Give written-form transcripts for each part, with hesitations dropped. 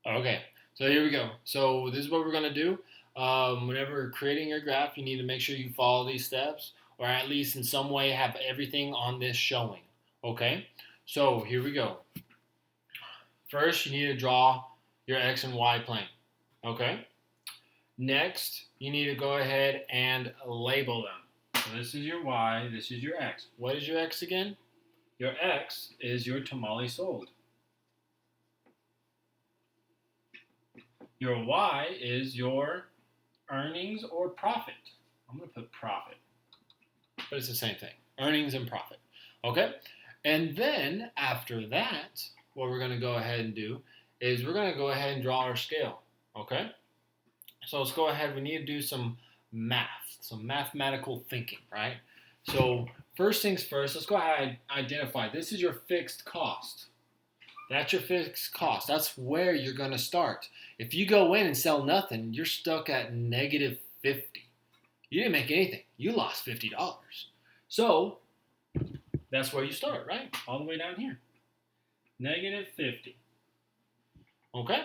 Okay, so here we go. So this is what we're gonna do. Whenever you're creating your graph, you need to make sure you follow these steps, or at least in some way have everything on this showing. Okay, so here we go. First, you need to draw your x and y plane. Okay. Next, you need to go ahead and label them. So this is your y, this is your x. What is your x again? Your x is your tamale sold. Your y is your earnings or profit. I'm going to put profit, but it's the same thing. Earnings and profit. Okay? And then after that, what we're going to go ahead and do is we're going to go ahead and draw our scale. Okay? So let's go ahead. We need to do some math, some mathematical thinking, right? So first things first, let's go ahead and identify. This is your fixed cost. That's your fixed cost. That's where you're going to start. If you go in and sell nothing, you're stuck at negative 50. You didn't make anything. You lost $50. So that's where you start, right? All the way down here. Negative 50. Okay?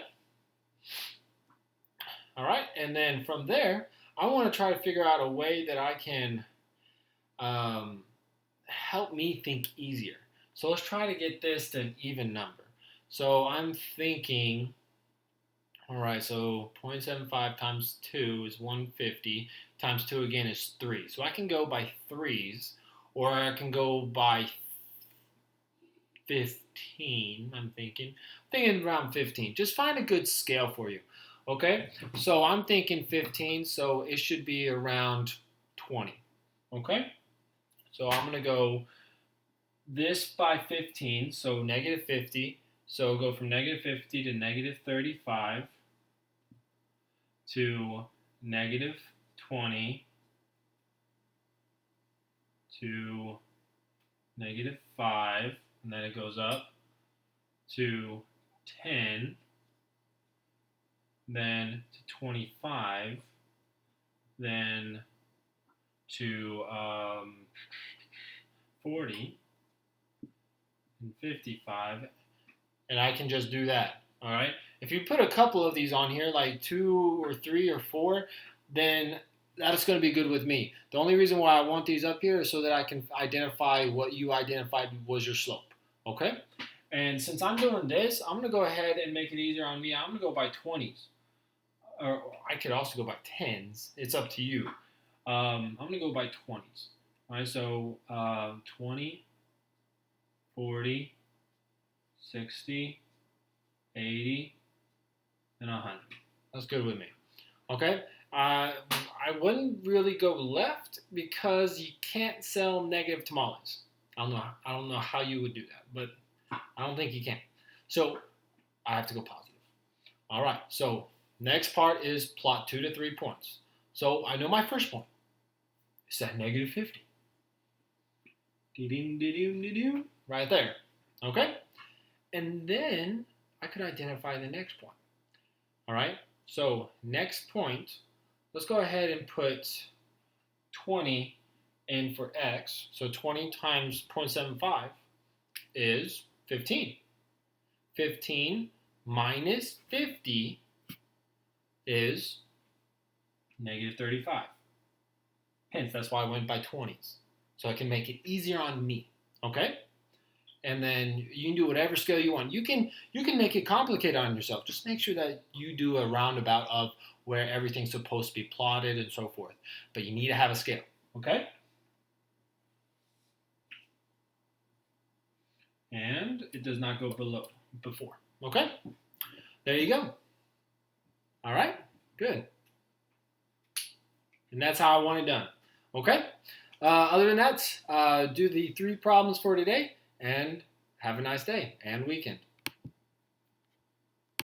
All right. And then from there, I want to try to figure out a way that I can help me think easier. So let's try to get this to an even number. So I'm thinking, all right, so 0.75 times 2 is 150, times 2 again is 3. So I can go by threes, or I can go by 15, I'm thinking around 15. Just find a good scale for you, okay? So I'm thinking 15, so it should be around 20, okay? So I'm going to go this by 15, so negative 50. So go from negative 50 to negative 35 to negative 20 to negative 5, and then it goes up to 10, then to 25, then to 40 and 55, and I can just do that. All right. If you put a couple of these on here, like 2 or 3 or 4, then that's going to be good with me. The only reason why I want these up here is so that I can identify what you identified was your slope. Okay. And since I'm doing this, I'm going to go ahead and make it easier on me. I'm going to go by 20s. Or I could also go by 10s. It's up to you. I'm going to go by 20s. All right. So 20, 40, 60, 80, and 100. That's good with me. Okay? I wouldn't really go left because you can't sell negative tamales. I don't know how you would do that, but I don't think you can. So I have to go positive. All right. So next part is plot 2 to 3 points. So I know my first point. It's at negative 50. Right there. Okay? And then I could identify the next point. All right? So next point, let's go ahead and put 20 in for x. So 20 times 0.75 is 15. 15 minus 50 is negative 35. Hence, that's why I went by 20s. So I can make it easier on me. Okay? And then you can do whatever scale you want. You can make it complicated on yourself. Just make sure that you do a roundabout of where everything's supposed to be plotted and so forth. But you need to have a scale, okay? And it does not go before, okay? There you go. All right, good. And that's how I want it done, okay? Other than that, do the 3 problems for today. And have a nice day and weekend.